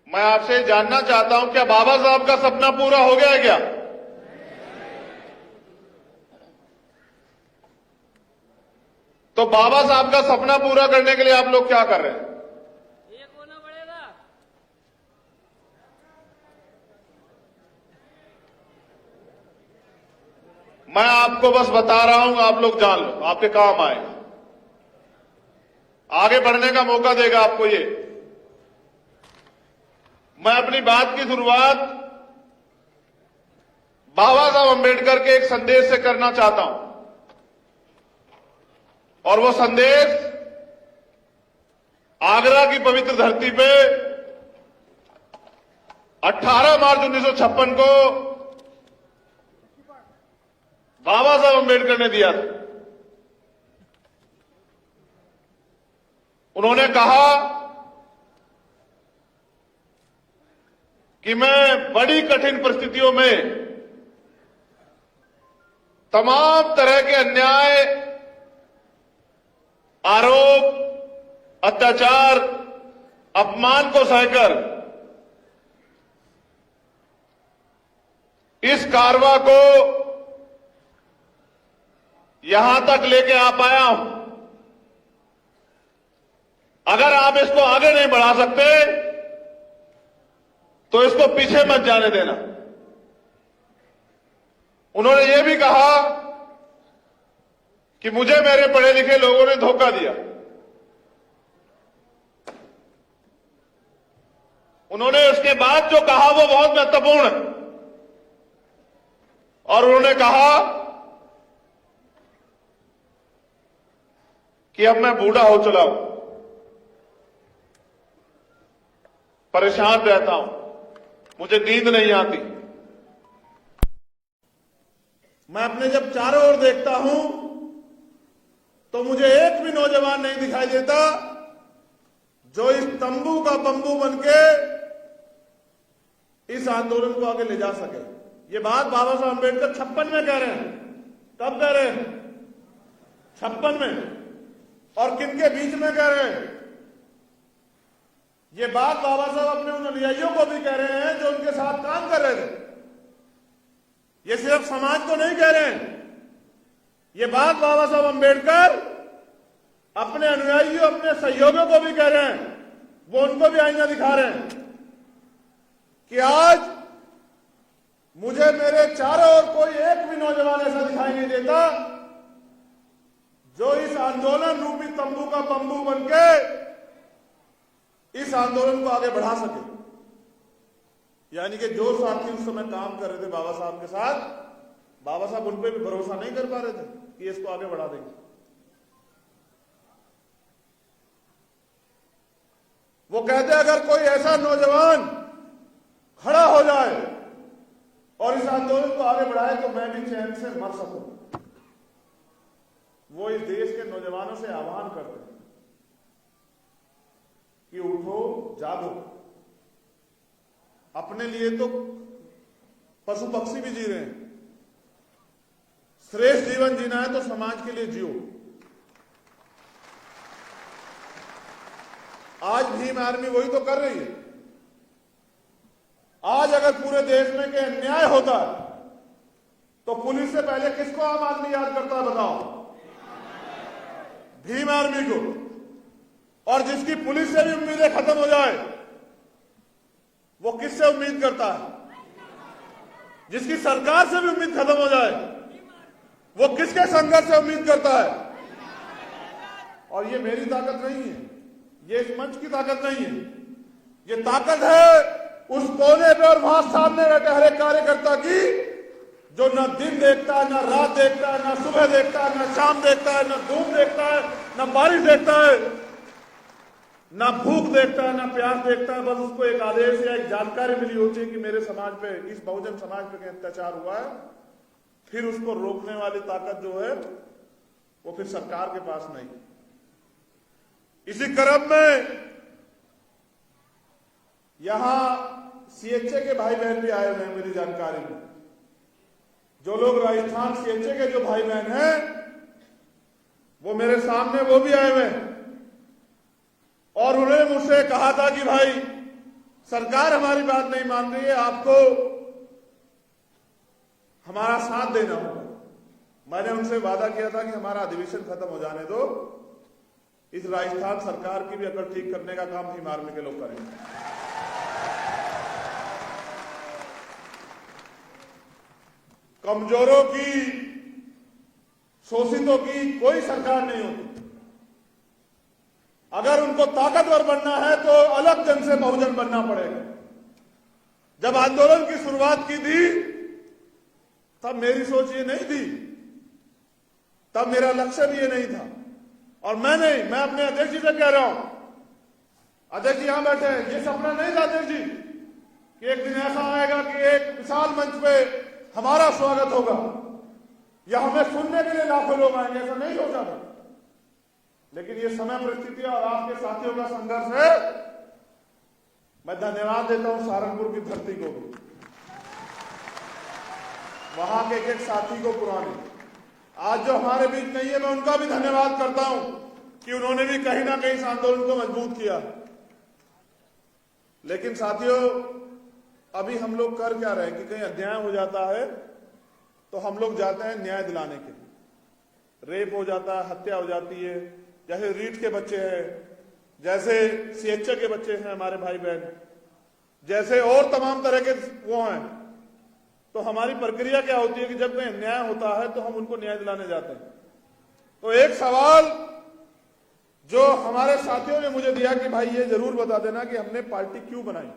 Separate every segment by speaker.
Speaker 1: मैं आपसे जानना चाहता हूं, क्या बाबा साहब का सपना पूरा हो गया है क्या? तो बाबा साहब का सपना पूरा करने के लिए आप लोग क्या कर रहे हैं?
Speaker 2: एक होना पड़ेगा।
Speaker 1: मैं आपको बस बता रहा हूं, आप लोग जान लो, आपके काम आएगा, आगे बढ़ने का मौका देगा आपको ये। मैं अपनी बात की शुरुआत बाबा साहब अंबेडकर के एक संदेश से करना चाहता हूं, और वो संदेश आगरा की पवित्र धरती पे 18 मार्च 1956 को बाबा साहब अंबेडकर ने दिया था। उन्होंने कहा कि मैं बड़ी कठिन परिस्थितियों में तमाम तरह के अन्याय, आरोप, अत्याचार, अपमान को सहकर इस कारवां को यहां तक लेके आ पाया हूं। अगर आप इसको आगे नहीं बढ़ा सकते तो इसको पीछे मत जाने देना। उन्होंने ये भी कहा कि मुझे मेरे पढ़े लिखे लोगों ने धोखा दिया। उन्होंने उसके बाद जो कहा वो बहुत महत्वपूर्ण है, और उन्होंने कहा कि अब मैं बूढ़ा हो चला हूं, परेशान रहता हूं, मुझे नींद नहीं आती। मैं अपने जब चारों ओर देखता हूं तो मुझे एक भी नौजवान नहीं दिखाई देता जो इस तंबू का बंबू बनके इस आंदोलन को आगे ले जा सके। ये बात बाबा साहब अंबेडकर 56 में कह रहे हैं। कब कह रहे हैं? 56 में। और किनके बीच में कह रहे हैं? ये बात बाबा साहब अपने उन अनुयायियों को भी कह रहे हैं जो उनके साथ काम कर रहे थे। ये सिर्फ समाज को नहीं कह रहे हैं, ये बात बाबा साहब अंबेडकर अपने अनुयायियों, अपने सहयोगियों को भी कह रहे हैं। वो उनको भी आईना दिखा रहे हैं कि आज मुझे मेरे चारों ओर कोई एक भी नौजवान ऐसा दिखाई नहीं देता जो इस आंदोलन रूपी तंबू का बंबू बनके इस आंदोलन को आगे बढ़ा सके। यानी कि जो साथी उस समय काम कर रहे थे बाबा साहब के साथ, बाबा साहब उन पे भी भरोसा नहीं कर पा रहे थे कि इसको आगे बढ़ा देंगे। वो कहते अगर कोई ऐसा नौजवान खड़ा हो जाए और इस आंदोलन को आगे बढ़ाए तो मैं भी चैन से मर सकूं। वो इस देश के नौजवानों से आह्वान करते हैं कि उठो, जागो। अपने लिए तो पशु पक्षी भी जी रहे हैं, श्रेष्ठ जीवन जीना है तो समाज के लिए जियो। आज भीम आर्मी वही तो कर रही है। आज अगर पूरे देश में के अन्याय होता है तो पुलिस से पहले किसको आम आदमी याद करता है? बताओ, भीम आर्मी को। और जिसकी पुलिस से भी उम्मीदें खत्म हो जाए वो किससे उम्मीद करता है? जिसकी सरकार से भी उम्मीद खत्म हो जाए वो किसके संघर्ष से उम्मीद करता है? और ये मेरी ताकत नहीं है, ये इस मंच की ताकत नहीं है, ये ताकत है उस कोने पे और वहां सामने बैठे हर एक कार्यकर्ता की, जो न दिन देखता है, न रात देखता है, न सुबह देखता है, न शाम देखता है, न धूप देखता है, न बारिश देखता है, न भूख देखता है, न प्यास देखता है। बस उसको एक आदेश या एक जानकारी मिली होती है कि मेरे समाज पे, इस बहुजन समाज पे कहीं अत्याचार हुआ है, फिर उसको रोकने वाली ताकत जो है वो फिर सरकार के पास नहीं। इसी क्रम में यहां सीएचए के भाई बहन भी आए हुए हैं मेरी जानकारी में। जो लोग राजस्थान सीएचए के जो भाई बहन हैं वो मेरे सामने वो भी आए हुए हैं, और उन्होंने मुझसे कहा था कि भाई सरकार हमारी बात नहीं मान रही है, आपको हमारा साथ देना होगा। मैंने उनसे वादा किया था कि हमारा अधिवेशन खत्म हो जाने दो, इस राजस्थान सरकार की भी अकड़ ठीक करने का काम भीम आर्मी के लोग करेंगे। कमजोरों की, शोषितों की कोई सरकार नहीं होती। अगर उनको ताकतवर बनना है तो अलग जन से बहुजन बनना पड़ेगा। जब आंदोलन की शुरुआत की थी तब मेरी सोच ये नहीं थी, तब मेरा लक्ष्य भी ये नहीं था। और मैं अपने अध्यक्ष जी से कह रहा हूं, अध्यक्ष जी यहां बैठे हैं, ये सपना नहीं था अध्यक्ष जी कि एक दिन ऐसा आएगा कि एक विशाल मंच पे हमारा स्वागत होगा या हमें सुनने के लिए लाखों लोग आएंगे, ऐसा नहीं सोचा था। लेकिन ये समय, परिस्थिति और आपके साथियों का संघर्ष है। मैं धन्यवाद देता हूं सहारनपुर की धरती को भी, वहां के एक साथी को, पुराने, आज जो हमारे बीच नहीं है, मैं उनका भी धन्यवाद करता हूं कि उन्होंने भी कहीं ना कहीं इस आंदोलन को मजबूत किया। लेकिन साथियों, अभी हम लोग कर क्या रहे हैं कि कहीं अन्याय हो जाता है तो हम लोग जाते हैं न्याय दिलाने के लिए। रेप हो जाता है, हत्या हो जाती है, जैसे रीट के बच्चे हैं, जैसे सीएचए के बच्चे हैं हमारे भाई बहन, जैसे और तमाम तरह के वो हैं। तो हमारी प्रक्रिया क्या होती है कि जब कोई अन्याय होता है तो हम उनको न्याय दिलाने जाते हैं। तो एक सवाल जो हमारे साथियों ने मुझे दिया कि भाई ये जरूर बता देना कि हमने पार्टी क्यों बनाई,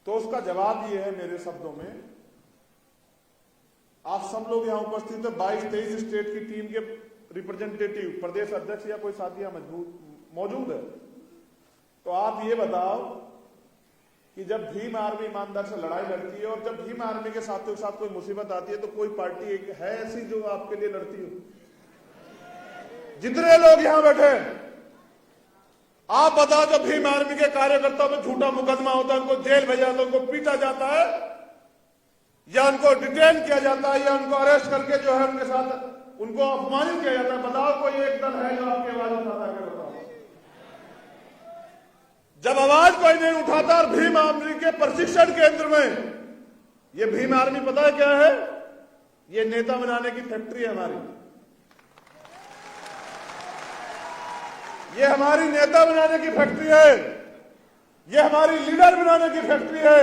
Speaker 1: तो उसका जवाब ये है मेरे शब्दों में। आप सब लोग यहां उपस्थित है, 22-23 स्टेट की टीम के रिप्रेजेंटेटिव, प्रदेश अध्यक्ष या कोई साथी यहां मौजूद है। तो आप ये बताओ कि जब भीम आर्मी ईमानदार से लड़ाई लड़ती है और जब भीम आर्मी के साथियों के साथ कोई मुसीबत आती है तो कोई पार्टी एक है ऐसी जो आपके लिए लड़ती हो? जितने लोग यहां बैठे, आप बताओ, जब भीम आर्मी के कार्यकर्ताओं में झूठा मुकदमा होता है, उनको जेल भेजा जाता है, उनको पीटा जाता है या उनको डिटेन किया जाता है या उनको अरेस्ट करके जो है उनके साथ उनको अपमानित किया जाता है, बताओ कोई एक दल है जो आपकी आवाज उठाता है? बताओ। जब आवाज कोई नहीं उठाता और भीम आर्मी के प्रशिक्षण केंद्र में, ये भीम आर्मी पता है क्या है? ये नेता बनाने की फैक्ट्री है हमारी। ये हमारी नेता बनाने की फैक्ट्री है, ये हमारी लीडर बनाने की फैक्ट्री है।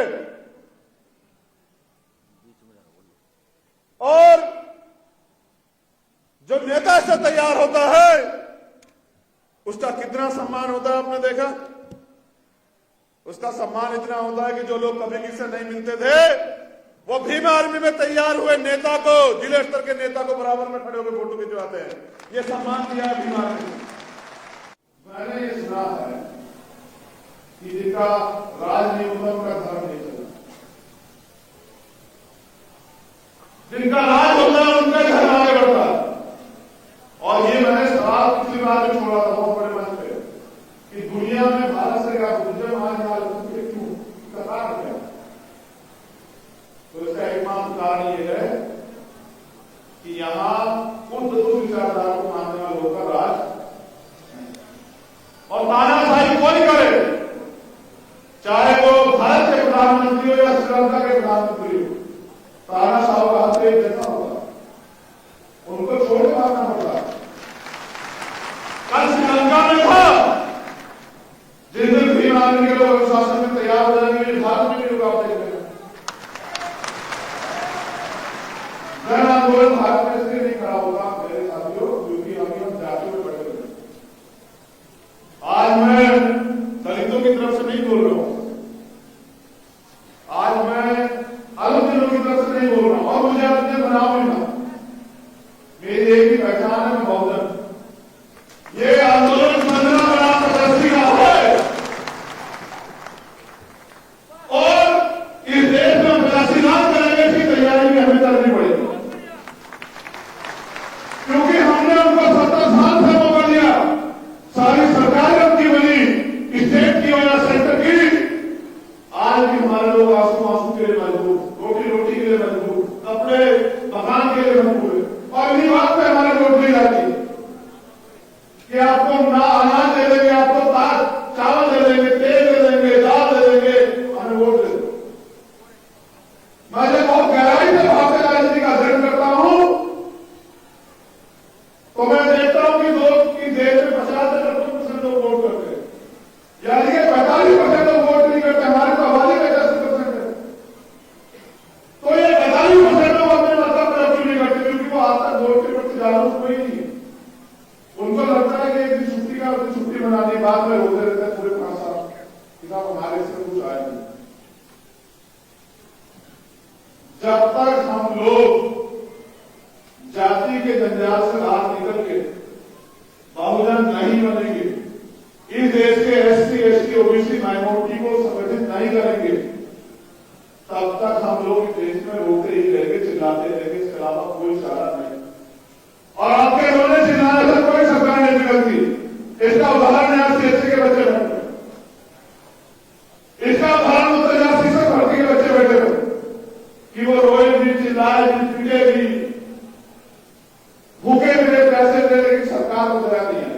Speaker 1: और जो नेता से तैयार होता है उसका कितना सम्मान होता है आपने देखा? उसका सम्मान इतना होता है कि जो लोग कभी किसी से नहीं मिलते थे वो भीम आर्मी में तैयार हुए नेता को, जिले स्तर के नेता को बराबर में खड़े होकर फोटो खिंचवाते हैं। ये सम्मान दिया है भीम आर्मी ने। मैंने ये सुना है कि जिनका राज नहीं होता उनका धर्म नहीं चलता, जिनका राज होता है उनका धर्म आगे बढ़ता है। और ये मैंने सवाल पिछली बार भी छोड़ा था बहुत बड़े मंच पे कि दुनिया में भारत से क्या गुजर क्यों कतार क्या? तो इसका एकमात्र कारण ये है कि यहां उन विचारधारा को मानने वाले लोगों का राज और तानाशाही कोई करे, चाहे वो भारत के प्रधानमंत्री हो या श्रीलंका के प्रधानमंत्री हो, तानाशाह का हाथ एक जैसा होगा, उनको छोड़ के भागना पड़ता। कल श्रीलंका में था, जिस दिन भीम आर्मी के लोग शासन में तैयार हो जाएंगे, भारत में भी रुकावट देंगे। जन आंदोलन भारत में इसलिए नहीं खड़ा होगा मेरे साथियों क्योंकि हम जाति में बढ़े हुए। आज मैं दलितों की तरफ से नहीं बोल रहा हूं, आज मैं अल्पसंख्यकों की तरफ से नहीं बोल रहा हूं और मुझे अपने बनाव में ना, मेरी एक ही पहचान है, बहुजन। ये आंदोलन 15 बड़ा प्रदर्शनी का है और इस देश में 85 लाख करेंगे की तैयारी भी हमें करनी पड़ेगी क्योंकि हमने उनको 70 साल से मौका दिया। सारी सरकार उनकी बनी, स्टेट की और सेंटर की। आज भी हमारे लोग आंसू के लिए मजबूर, रोटी के लिए मजबूर, कपड़े मकान के लिए मजबूर। और इन्हीं बात पे हमारे वोट दी जाती है कि आपको ना अनाज दे देंगे, आपको चावल दे देंगे, तेल दे देंगे, दाल दे देंगे,
Speaker 3: कि साहब हमारे से कुछ आया नहीं। जब तक हम लोग जाति के जंजाल से बाहर निकल के बहुजन नहीं बनेंगे, इस देश के एससी, एसटी, ओबीसी माइनॉरिटी को संगठित नहीं करेंगे, तब तक हम लोग इस देश में रोते ही रहेंगे, चिल्लाते रहेंगे, इसके अलावा कोई चारा नहीं। और आपके रोने चिल्लाने से कोई सरकार नहीं निकलती। इसका उदाहरण है सीएससी के बच्चे बैठे, इसका उदाहरण उत्तर शिक्षक भर्ती के बच्चे बैठे हुए कि वो रोए भी, चिल्लाए भी, पीटे भी, भूखे भी, पैसे दे, लेकिन सरकार को दया नहीं है,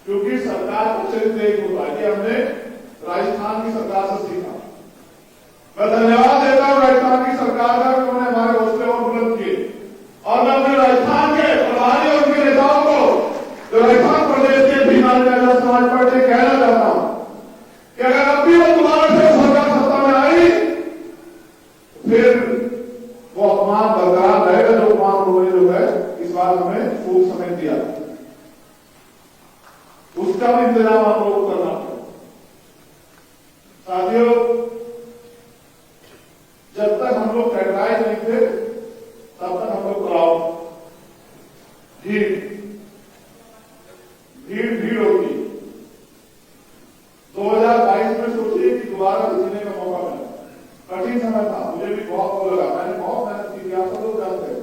Speaker 3: क्योंकि सरकार उचित एक होता है। ये हमने राजस्थान की सरकार से सीखा। मैं धन्यवाद देता हूं राजस्थान की सरकार का, उन्होंने हमारे हौसले और बुलंद किए। और मैं अपने राजस्थान के प्रधानी और उनके नेताओं को, जो राजस्थान प्रदेश के भीमानी जनता समाज पार्टी, कहना चाहता हूं कि अगर अब भी वो दोबारा से सरकार सत्ता में आई, फिर वो अपमान बरकरार रहेगा जो अपमान उन्होंने जो है इस बार हमें खूब समय दिया, उसका भी इंतजाम आप लोगों को करना पड़ेगा। साथियों, जब तक हम लोग कैटराइज नहीं थे, तब तक हम लोग क्राउड, भीड़ होगी। 2022 में सोचिए कि दोबारा जीने का मौका मिला। कठिन समय था, मुझे भी बहुत लगा, मैंने बहुत मेहनत की, आप सब लोग जानते हैं।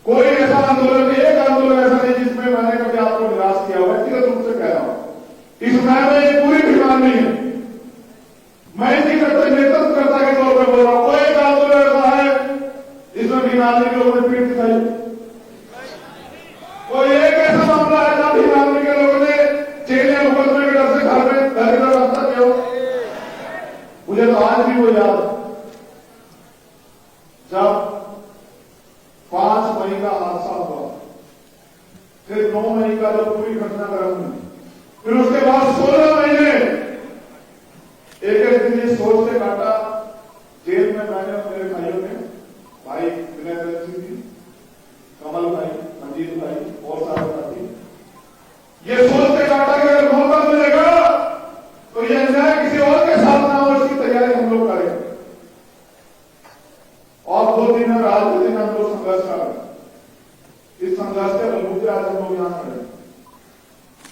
Speaker 3: कोई ऐसा आंदोलन नहीं, एक आंदोलन ऐसा नहीं जिसमें मैंने कभी आपको निराश किया। व्यक्तिगत रूप से कह रहा हूं, इस समय में एक पूरी बीमारी है, मैं इसी नेतृत्वकर्ता के तौर पर बोल रहा हूं। कोई एक आंदोलन ऐसा है जिसमें बीमारी के लोगों ने पीठ दिखाई? कोई एक ऐसा मामला है जहां बीमारी के लोगों ने जेल या मुकदमे के डर से घर में रास्ता किया? मुझे तो आज भी वो याद है जब 5 मई का हादसा हुआ, फिर 9 मई का जब पूरी घटनाक्रम हुई, फिर उसके बाद 16 महीने एक दिन ये सोच से काटा। जेल में मैंने और मेरे भाइयों ने, भाई विनय सिंह जी, कमल भाई, मंजीत भाई और सारे साथी, ये सोच से काटा कि अगर मौका मिलेगा तो ये अन्याय किसी और के साथ ना हो, इसकी तैयारी हम लोग करेंगे। और 2 दिन और आज के दिन हम लोग संघर्ष कर रहे। इस संघर्ष के बलबूते आज हम लोग यहां खड़े।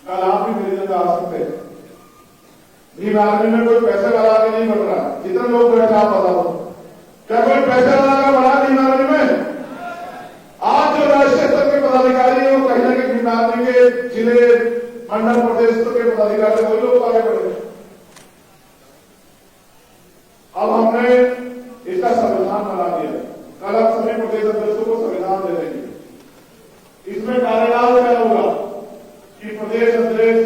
Speaker 3: कल आप भी मेरी जगह आ सकते हैं। भीम आर्मी में कोई पैसे लगा के नहीं बढ़ रहा। जितने लोग बैठे आप बताओ, क्या कोई पैसे लगा कर बढ़ा भीम आर्मी में? आज जो राष्ट्रीय स्तर के पदाधिकारी है वो कहीं ना कहीं भीम आर्मी के जिले, मंडल, प्रदेश स्तर के पदाधिकारी, वही लोग आगे बढ़े। अब हमने इसका संविधान बना दिया। कल आप सभी प्रदेश अध्यक्षों को संविधान दे देंगे। इसमें कार्यकाल क्या होगा कि प्रदेश अध्यक्ष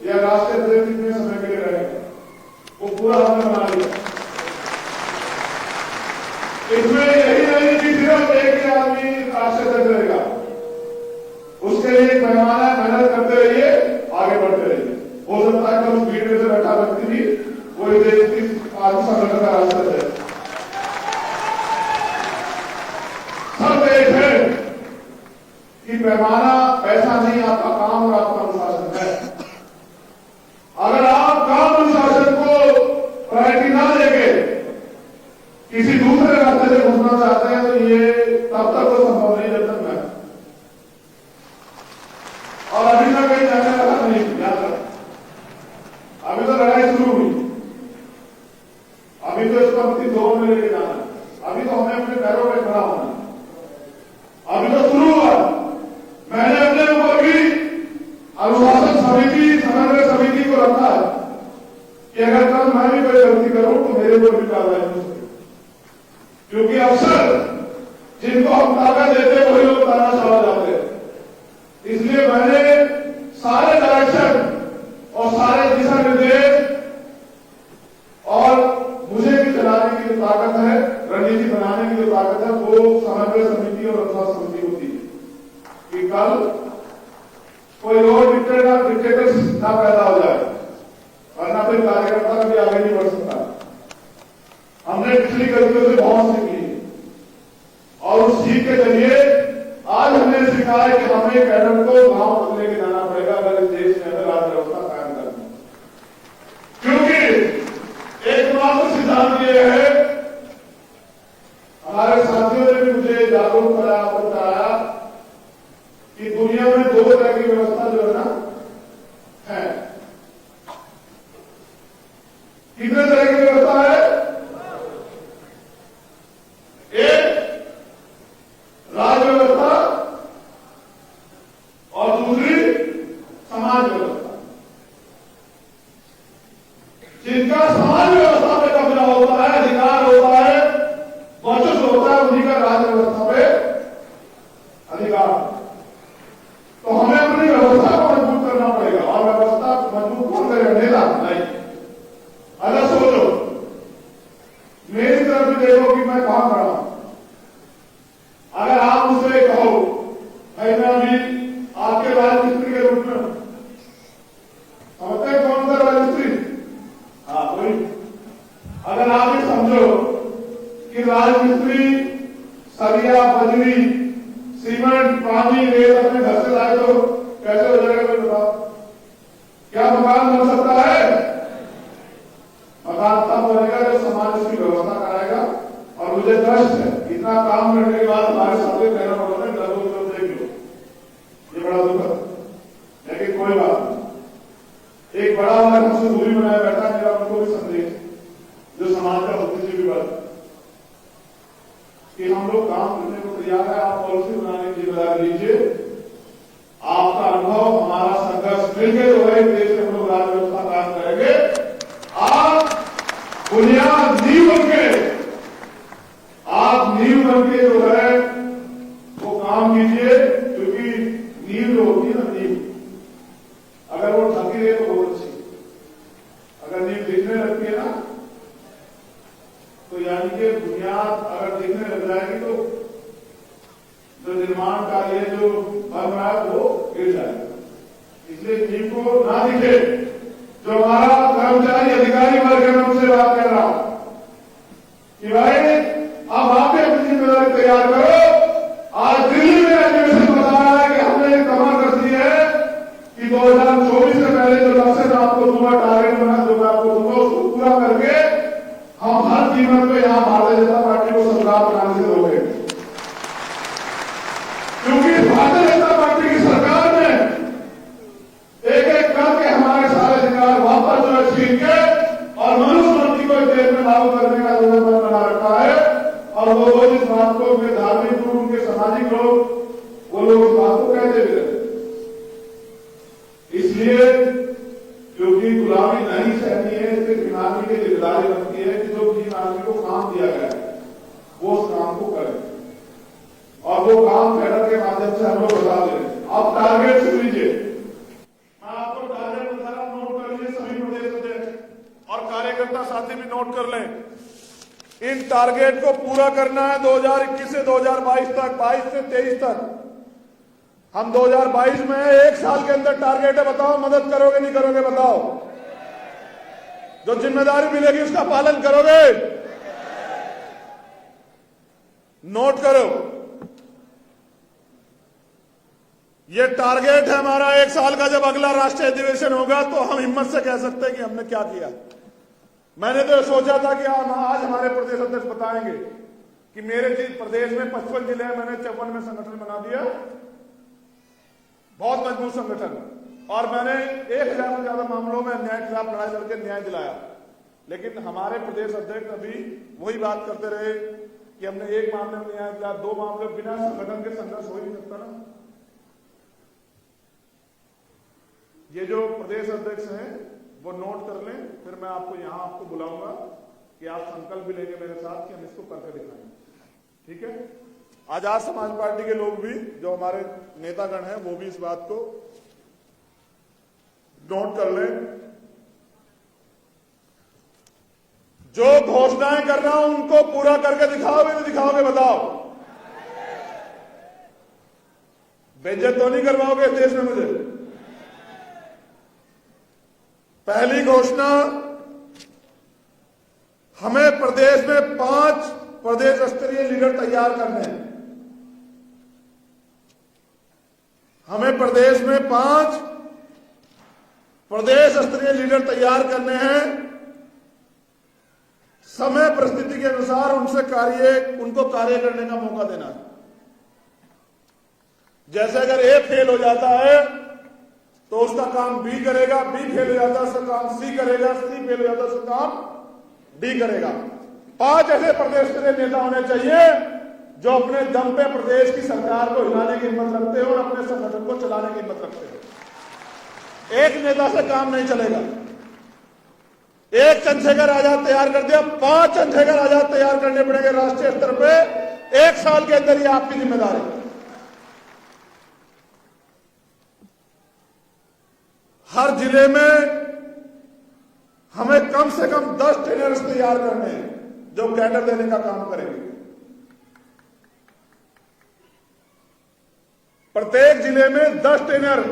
Speaker 3: या राष्ट्रीय अध्यक्ष कितने समय के लिए रहेगा, वो पूरा हमने बना लिया। इसमें यही नहीं कि सिर्फ एक ही आदमी राष्ट्रीय अध्यक्ष रहेगा, उसके लिए एक पैमाना है, मेहनत करते रहिए, आगे बढ़ते रहिए। हो सकता है कि उस भीड़ में से बैठा व्यक्ति भी वो इस देश की आदमी संगठन का राष्ट्रीय अध्यक्ष। सब देश है कि पैमाना पैसा नहीं, आपका काम और आपका अनुशासन है। अगर आप काम अनुशासन को प्रायोरिटी ना देके किसी दूसरे रास्ते से घुसना चाहते हैं तो ये तब तक तो संभव नहीं जब तक मैं, और अभी तक कहीं जाने वाला नहीं। याद रख, अभी तो लड़ाई शुरू हुई, अभी तो इसको अपनी जोर में लेके जाना है, अभी तो हमें अपने पैरों पर खड़ा होना है, अभी तो शुरू हुआ। मैंने अपने ऊपर भी अनुशासन समिति, समन्वय समिति को रखा है कि अगर कल मैं भी कोई गलती करूं तो मेरे ऊपर भी कार्रवाई हो सके, क्योंकि अक्सर जिनको हम ताकत देते वही लोग तानाशाह जाते हैं। इसलिए मैंने सारे डायरेक्शन और सारे दिशा निर्देश और मुझे भी चलाने की जो ताकत है, रणनीति बनाने की जो ताकत है, वो समन्वय समिति और अनुशासन समिति होती है कि कल कोई और डिक्टेटर ना पैदा हो जाए, वरना फिर कार्यकर्ता भी आगे नहीं बढ़ सकता। हमने पिछली गलतियों से बहुत सीख ली और उस सीख के जरिए आज हमने सीखा है कि हमें कैडर को गांव तक लेके जाना पड़ेगा अगर इस देश में अगर राज्य व्यवस्था कायम करनी, क्योंकि सिद्धांत ये है, हमारे साथियों ने भी मुझे जागरूक कराया और बताया कि दुनिया में दो तरह की व्यवस्था जो है ना है। कितने तरह की व्यवस्था है? एक राज व्यवस्था और दूसरी समाज व्यवस्था। जिनका समाज व्यवस्था पे कब्जा होता है, अधिकार होता है, वर्चस्व होता है, उन्हीं का राज व्यवस्था पे अधिकार। तो हमें अपनी व्यवस्था को मजबूत करना पड़ेगा और व्यवस्था मजबूत कौन करेगा? नेता नहीं। अगर सोचो, मेरी तरफ भी देखो कि मैं कहां खड़ा हूं। अगर आप मुझसे कहो भाई मैं अभी आपके राजमिस्त्री के रूप में हूं, समझते हैं कौन सा राजमिस्त्री? हाँ कोई। अगर आप ये समझो कि राजमिस्त्री सरिया, बजरी, सीमेंट, पानी, रेत अपने घर से लाए तो कैसे हो जाएगा? कोई बताओ, क्या मकान बन सकता है? मकान तब बनेगा जब समाज इसकी व्यवस्था कराएगा। और मुझे कष्ट है, इतना काम करने के बाद हमारे साथ में कहना पड़ रहा है डरो तो देख लो, ये बड़ा दुख है। लेकिन कोई बात नहीं, एक बड़ा वाला हमसे दूरी बनाया बैठा है, मेरा उनको भी संदेश जो समाज का बुद्धिजीवी वर्ग कि हम लोग काम करने को तैयार है। आप पॉलिसी बनाने की जिम्मेदारी लीजिए। आपका अनुभव, हमारा संघर्ष मिलकर जो है देश में हम लोग राज्य व्यवस्था काम करेंगे। आप बुनियाद नींव बन के जो है वो काम कीजिए, क्योंकि नींव जो होती है ना, नींव अगर वो ढकी रहे तो बहुत अच्छी, अगर नींव दिखने लगती है ना तो यानी कि बुनियाद अगर दिखने लग जाएगी तो जो निर्माण कार्य जो बन रहा है वो गिर जाएगा। इसलिए नींव को ना दिखे। जो हमारा कर्मचारी अधिकारी वर्ग है, मैं उनसे बात कर रहा हूं कि भाई अब आप भी अपनी जिम्मेदारी तैयार करो। आज दिल्ली में अधिवेशन बता रहा है कि हमने एक कमाल कर दी है कि 2024 से पहले जो लक्ष्य मैं आपको दूंगा, टारगेट बना जो मैं आपको दूंगा, उसको पूरा करके हम हर कीमत पे यहां भारतीय जनता पार्टी को सरकार बनाने से रोकेंगे। क्योंकि भारतीय जनता पार्टी की सरकार ने एक एक करके हमारे सारे अधिकार वापस जो है छीन के और मनुस्मृति को देश में लागू करने का योजना बना रखा है। और वो लोग इस बात को, उनके धार्मिक लोग, उनके सामाजिक लोग, वो लोग इस बात को कहते भी रहते। इसलिए क्योंकि गुलामी नहीं सहनी है, इसलिए गुलामी की जिम्मेदारी बनती है कि जो जिन आदमी को काम दिया गया है वो उस काम को करे और वो काम कैडर के माध्यम से हम लोग बता दें। आप टारगेट सुन लीजिए, मैं आपको टारगेट बता रहा हूं, नोट कर लीजिए सभी प्रदेश अध्यक्ष और कार्यकर्ता साथी भी नोट कर लें। इन टारगेट को पूरा करना है 2021 से 2022 तक, 22 से 23 तक। हम 2022 में एक साल के अंदर टारगेट है। बताओ मदद करोगे नहीं करोगे? बताओ। जो जिम्मेदारी मिलेगी उसका पालन करोगे? नोट करो, ये टारगेट है हमारा एक साल का। जब अगला राष्ट्रीय अधिवेशन होगा तो हम हिम्मत से कह सकते हैं कि हमने क्या किया। मैंने तो सोचा था कि आज हमारे प्रदेश अध्यक्ष बताएंगे कि मेरे प्रदेश में 55 जिले हैं, मैंने 54 में संगठन बना दिया, बहुत मजबूत संगठन, और मैंने 1000 से ज्यादा मामलों में अन्याय के खिलाफ लड़ाई लड़के न्याय दिलाया। लेकिन हमारे प्रदेश अध्यक्ष अभी वही बात करते रहे कि हमने एक मामले में न्याय दिलाया, 2 मामले बिना संगठन के संघर्ष हो ही नहीं सकता ना। ये जो प्रदेश अध्यक्ष हैं वो नोट कर लें, फिर मैं आपको यहां आपको बुलाऊंगा कि आप संकल्प भी लेंगे मेरे साथ कि हम इसको करके दिखाएंगे। ठीक है? आजाद समाज पार्टी के लोग भी, जो हमारे नेतागण हैं, वो भी इस बात को नोट कर लें। जो घोषणाएं कर रहा हूं उनको पूरा करके दिखाओगे नहीं दिखाओगे? बताओ। बेइज्जत तो नहीं करवाओगे इस देश में मुझे? पहली घोषणा, हमें प्रदेश में 5 प्रदेश स्तरीय लीडर तैयार करने हैं। हमें प्रदेश में 5 प्रदेश स्तरीय लीडर तैयार करने हैं।
Speaker 1: समय परिस्थिति के अनुसार उनको कार्य करने का मौका देना है। जैसे अगर ए फेल हो जाता है तो उसका काम बी करेगा, बी फेल हो जाता है उसका काम सी करेगा, सी फेल हो जाता है उसका काम डी करेगा। 5 ऐसे प्रदेश के नेता होने चाहिए जो अपने दम पे प्रदेश की सरकार को हिलाने की हिम्मत रखते हो और अपने संगठन को चलाने की हिम्मत रखते हो। एक नेता से काम नहीं चलेगा। एक चंद्रशेखर आजाद तैयार कर दिया, 5 चंद्रशेखर आजाद तैयार करने पड़ेंगे राष्ट्रीय स्तर पे। 1 साल के अंदर ये आपकी जिम्मेदारी है। हर जिले में हमें कम से कम 10 ट्रेनर्स तैयार करने हैं जो कैडर देने का काम करेंगे। प्रत्येक जिले में 10 ट्रेनर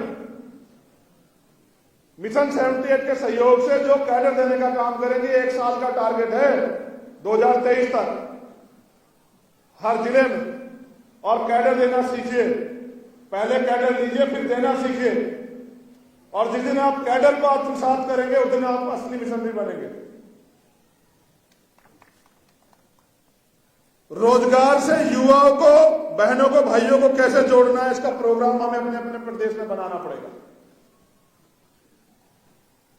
Speaker 1: मिशन 78 के सहयोग से जो कैडर देने का काम करेंगे। 1 साल का टारगेट है 2023 तक हर जिले में। और कैडर देना सीखिए, पहले कैडर लीजिए फिर देना सीखिए। और जिस दिन आप कैडर को आत्मसात करेंगे उस दिन आप असली मिशनरी बनेंगे। रोजगार से युवाओं को, बहनों को, भाइयों को कैसे जोड़ना है, इसका प्रोग्राम हमें अपने अपने प्रदेश में बनाना पड़ेगा।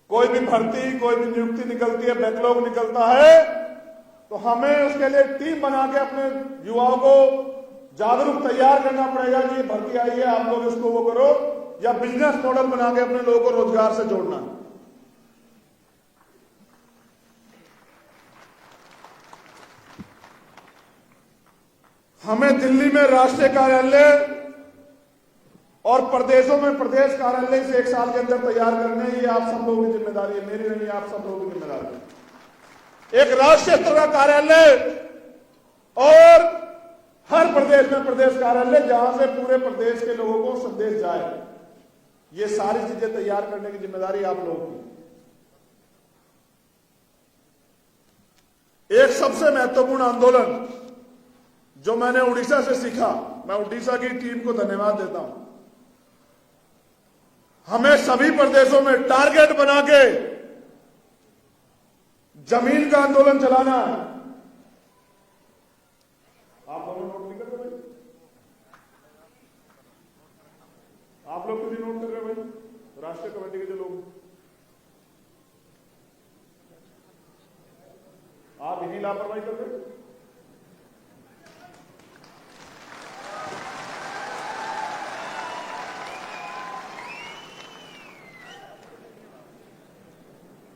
Speaker 1: कोई भी भर्ती, कोई भी नियुक्ति निकलती है, बैकलॉग निकलता है, तो हमें उसके लिए टीम बना के अपने युवाओं को जागरूक तैयार करना पड़ेगा कि ये भर्ती आई है, आप लोग इसको वो करो, या बिजनेस मॉडल बना के अपने लोगों को रोजगार से जोड़ना है। हमें दिल्ली में राष्ट्रीय कार्यालय और प्रदेशों में प्रदेश कार्यालय से 1 साल के अंदर तैयार करने, ये आप सब लोगों की जिम्मेदारी है, मेरी नहीं, आप सब लोगों की जिम्मेदारी है। एक राष्ट्रीय स्तर का कार्यालय और हर प्रदेश में प्रदेश कार्यालय जहां से पूरे प्रदेश के लोगों को संदेश जाए। ये सारी चीजें तैयार करने की जिम्मेदारी आप लोगों की। एक सबसे महत्वपूर्ण आंदोलन जो मैंने उड़ीसा से सीखा, मैं उड़ीसा की टीम को धन्यवाद देता हूं। हमें सभी प्रदेशों में टारगेट बना के जमीन का आंदोलन चलाना है। आप लोग नोट नहीं कर रहे भाई? आप लोग क्यों नहीं नोट कर रहे भाई? राष्ट्रीय कमेटी के जो लोग, आप इन्हीं लापरवाही कर रहे।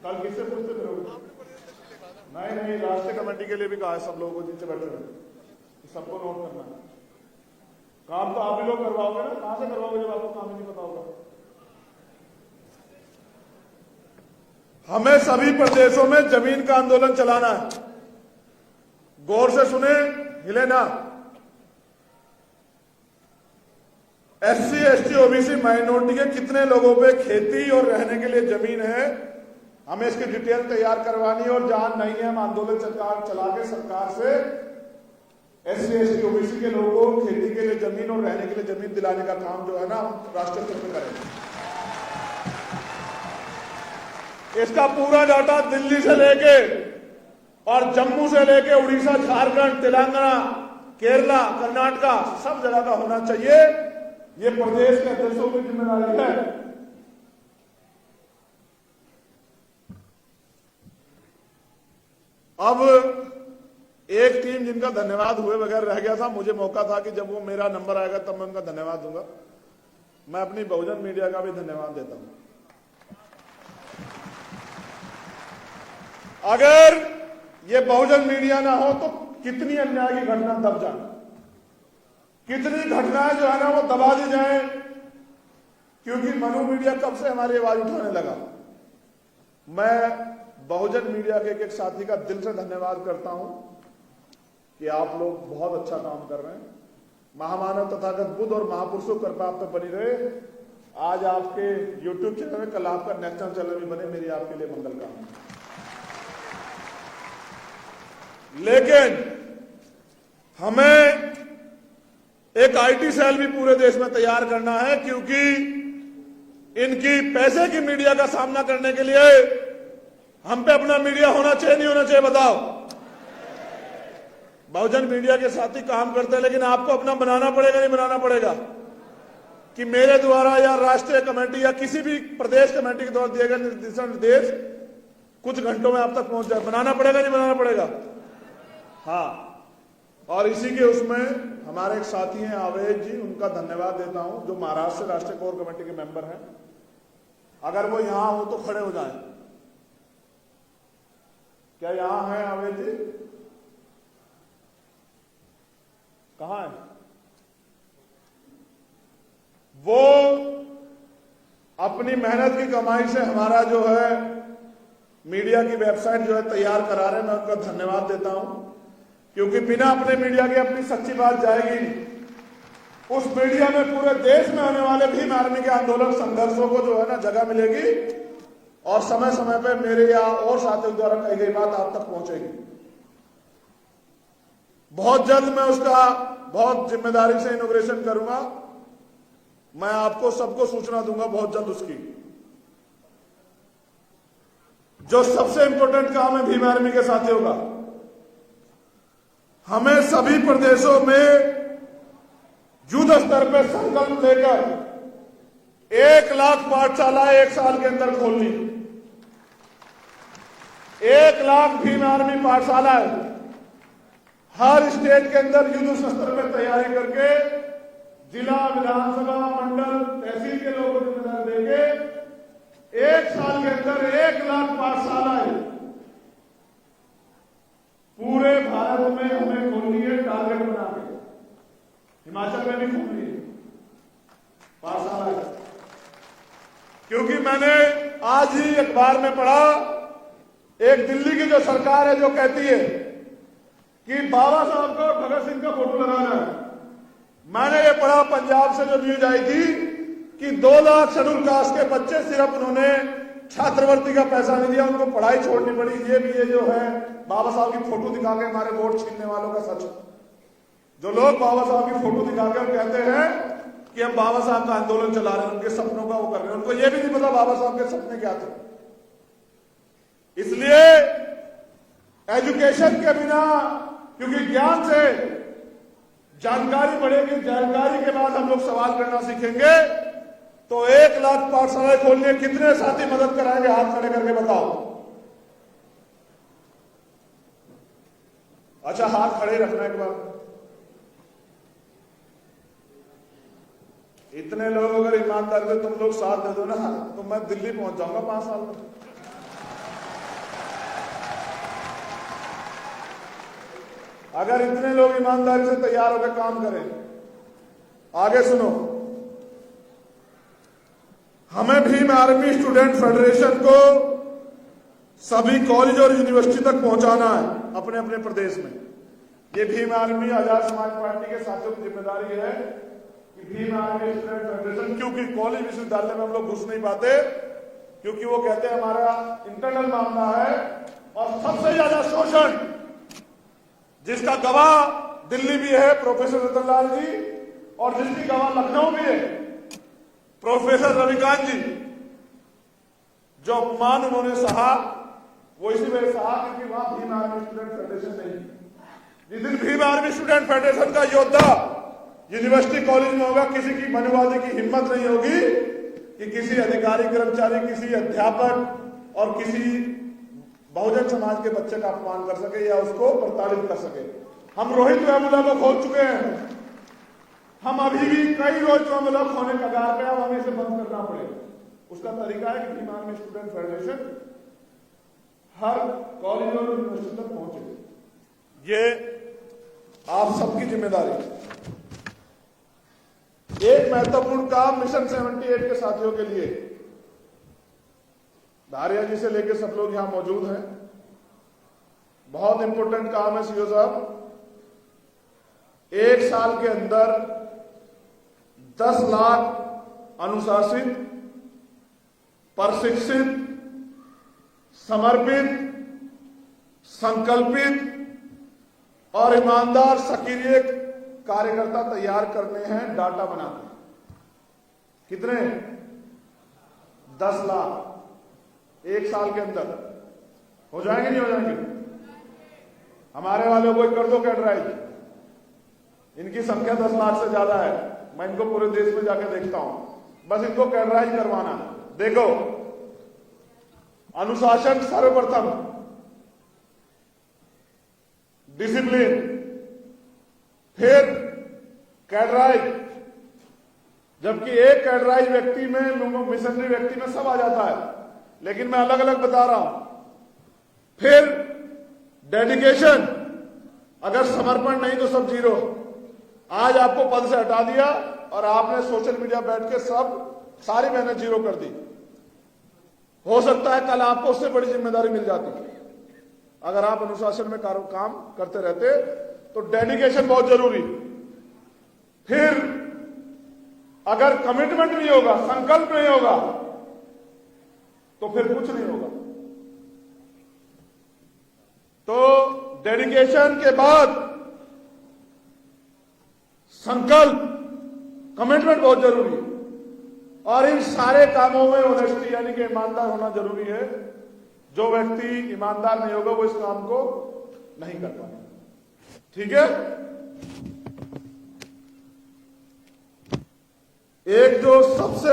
Speaker 1: कल किससे पूछते थे लोग? नहीं, राष्ट्रीय कमेटी के लिए भी कहा है सब लोगों को जिनसे बैठे हुए, सबको नोट करना है। काम तो आप ही लोग करवाओगे ना, कहां से करवाओगे जब आपको काम ही नहीं पता होगा। हमें सभी प्रदेशों में जमीन का आंदोलन चलाना है। गौर से सुने, हिले ना। SC, ST, OBC माइनॉरिटी के कितने लोगों पे खेती और रहने के लिए जमीन है, हमें इसकी डिटेल तैयार करवानी है। और जहां नहीं है हम आंदोलन चला के सरकार से SC, ST, OBC के लोगों को खेती के लिए जमीन और रहने के लिए जमीन दिलाने का काम जो है ना हम राष्ट्रीय स्तर पर करेंगे। इसका पूरा डाटा दिल्ली से लेके और जम्मू से लेके उड़ीसा, झारखंड, तेलंगाना, केरला, कर्नाटका, सब जगह का होना चाहिए। ये प्रदेश के अध्यक्षों की जिम्मेदारी है। अब एक टीम जिनका धन्यवाद हुए बगैर रह गया था, मुझे मौका था कि जब वो मेरा नंबर आएगा तब मैं उनका धन्यवाद दूंगा। मैं अपनी बहुजन मीडिया का भी धन्यवाद देता हूं। अगर ये बहुजन मीडिया ना हो तो कितनी अन्याय की घटना दब जाए, कितनी घटनाएं जो है ना वो दबा दी जाए, क्योंकि मनु मीडिया कब से हमारी आवाज उठाने लगा। मैं बहुजन मीडिया के एक साथी का दिल से धन्यवाद करता हूं कि आप लोग बहुत अच्छा काम कर रहे हैं। महामानव तथागत बुद्ध और महापुरुषों कृपा आप पर बनी रहे। आज आपके YouTube चैनल में, कल आपका नेशनल चैनल भी बने, मेरी आपके लिए मंगल कामना। लेकिन हमें एक IT सेल भी पूरे देश में तैयार करना है, क्योंकि इनकी पैसे की मीडिया का सामना करने के लिए हम पे अपना मीडिया होना चाहिए, नहीं होना चाहिए, बताओ। बहुजन मीडिया के साथी काम करते हैं, लेकिन आपको अपना बनाना पड़ेगा, नहीं बनाना पड़ेगा कि मेरे द्वारा या राष्ट्रीय कमेटी या किसी भी प्रदेश कमेटी के द्वारा दिए गए दिशा निर्देश कुछ घंटों में आप तक पहुंच जाए? बनाना पड़ेगा, नहीं बनाना पड़ेगा? हाँ। और इसी के उसमें हमारे एक साथी हैं आवेद जी, उनका धन्यवाद देता हूं, जो महाराष्ट्र राष्ट्रीय कोर कमेटी के मेंबर हैं। अगर वो यहां हो तो खड़े हो जाएं। क्या यहां है आवेद जी? कहां है वो? अपनी मेहनत की कमाई से हमारा जो है मीडिया की वेबसाइट जो है तैयार करा रहे हैं। मैं उनका धन्यवाद देता हूं, क्योंकि बिना अपने मीडिया के अपनी सच्ची बात जाएगी नहीं। उस मीडिया में पूरे देश में होने वाले भीम आर्मी के आंदोलन संघर्षों को जो है ना जगह मिलेगी, और समय समय पे मेरे या और साथियों द्वारा कही गई बात आप तक पहुंचेगी। बहुत जल्द मैं उसका बहुत जिम्मेदारी से इनॉग्रेशन करूंगा। मैं आपको सबको सूचना दूंगा बहुत जल्द उसकी। जो सबसे इंपॉर्टेंट काम है भीम आर्मी के साथियों का, हमें सभी प्रदेशों में युद्ध स्तर पर संकल्प लेकर 1 लाख पाठशाला 1 साल के अंदर खोलनी। 1 लाख भीम आर्मी पाठशाला हर स्टेट के अंदर युद्ध स्तर पर तैयारी करके जिला, विधानसभा, मंडल, तहसील के लोगों को जिम्मेदारी देके 1 साल के अंदर 1 लाख पाठशाला पूरे भारत में हमें खोलनी है, टारगेट बना के। हिमाचल में भी खोलनी है पाठशाला, क्योंकि मैंने आज ही अखबार में पढ़ा, एक दिल्ली की जो सरकार है जो कहती है कि बाबा साहब का और भगत सिंह का फोटो लगाना है। मैंने ये पढ़ा पंजाब से जो न्यूज आई थी कि 2 लाख शेड्यूल कास्ट के बच्चे सिर्फ उन्होंने छात्रवृत्ति का पैसा नहीं दिया, उनको पढ़ाई छोड़नी पड़ी। ये भी ये जो है बाबा साहब की फोटो दिखा के हमारे वोट छीनने वालों का सच। जो लोग बाबा साहब की फोटो दिखा के कहते हैं कि हम बाबा साहब का आंदोलन चला रहे हैं, उनके सपनों का वो कर रहे हैं, उनको ये भी नहीं पता बाबा साहब के सपने क्या थे। इसलिए एजुकेशन के बिना, क्योंकि ज्ञान से जानकारी बढ़ेगी, जानकारी के बाद हम लोग सवाल करना सीखेंगे। तो 1 लाख पाठशाला खोलने कितने साथी मदद कराएंगे? हाथ खड़े करके बताओ। अच्छा, हाथ खड़े रखना एक बार। इतने लोग अगर ईमानदारी से तुम लोग साथ दे दो ना, तो मैं दिल्ली पहुंच जाऊंगा 5 साल में। अगर इतने लोग ईमानदारी से तैयार होकर काम करें। आगे सुनो, हमें भीम आर्मी स्टूडेंट फेडरेशन को सभी कॉलेज और यूनिवर्सिटी तक पहुंचाना है अपने अपने प्रदेश में। ये भीम आर्मी आजाद समाज पार्टी के साथियों की जिम्मेदारी है कि भीम आर्मी स्टूडेंट फेडरेशन, क्योंकि कॉलेज विश्वविद्यालय में हम लोग घुस नहीं पाते, क्योंकि वो कहते हैं हमारा इंटरनल मामला है। और सबसे ज्यादा शोषण जिसका गवाह दिल्ली भी है प्रोफेसर रतन लाल जी, और जिसकी गवाह लखनऊ भी है प्रोफेसर रविकांत जी। जो अपमान उन्होंने सहा वो इसी वजह सहा क्योंकि वहां भीम आर्मी स्टूडेंट फेडरेशन नहीं। जिस दिन भीम आर्मी स्टूडेंट फेडरेशन का योद्धा यूनिवर्सिटी कॉलेज में होगा, किसी की मनुवादी की हिम्मत नहीं होगी कि किसी अधिकारी, कर्मचारी, किसी अध्यापक और किसी बहुजन समाज के बच्चे का अपमान कर सके या उसको प्रताड़ित कर सके। हम रोहित वेमुला को खोल चुके हैं, हम अभी भी कई रोहित वेमुला खोने कगार पे, अब हमें इसे बंद करना पड़ेगा। उसका तरीका है कि भीम आर्मी स्टूडेंट फेडरेशन हर कॉलेज और यूनिवर्सिटी तक पहुंचे। ये आप सबकी जिम्मेदारी है। एक महत्वपूर्ण काम मिशन 78 के साथियों के लिए, धारिया जी से लेकर सब लोग यहां मौजूद हैं, बहुत इंपॉर्टेंट काम है सीओ साहब। 1 साल के अंदर 10 लाख अनुशासित, प्रशिक्षित, समर्पित, संकल्पित और ईमानदार सक्रिय कार्यकर्ता तैयार करने हैं, डाटा बनाते हैं। कितने? 10 लाख 1 साल के अंदर हो जाएंगे, नहीं हो जाएंगे?
Speaker 3: हमारे वालों को कर दो कैडराइज। इनकी संख्या 10 लाख से ज्यादा है, मैं इनको पूरे देश में जाके देखता हूं, बस इनको कैडराइज करवाना। देखो, अनुशासन सर्वप्रथम, डिसिप्लिन, फिर कैडराइज। जबकि एक कैडराइज व्यक्ति में, मिशनरी व्यक्ति में सब आ जाता है, लेकिन मैं अलग अलग बता रहा हूं। फिर डेडिकेशन, अगर समर्पण नहीं तो सब जीरो। आज आपको पद से हटा दिया और आपने सोशल मीडिया बैठ के सारी मेहनत जीरो कर दी। हो सकता है कल आपको उससे बड़ी जिम्मेदारी मिल जाती। अगर आप अनुशासन में काम करते रहते तो डेडिकेशन बहुत जरूरी। फिर अगर कमिटमेंट नहीं होगा, संकल्प नहीं होगा, तो फिर कुछ नहीं होगा। तो डेडिकेशन के बाद संकल्प, कमिटमेंट बहुत जरूरी है। और इन सारे कामों में ऑनेस्टी यानी कि ईमानदार होना जरूरी है। जो व्यक्ति ईमानदार नहीं होगा वो इस काम को नहीं कर पाएगा। ठीक है। एक जो सबसे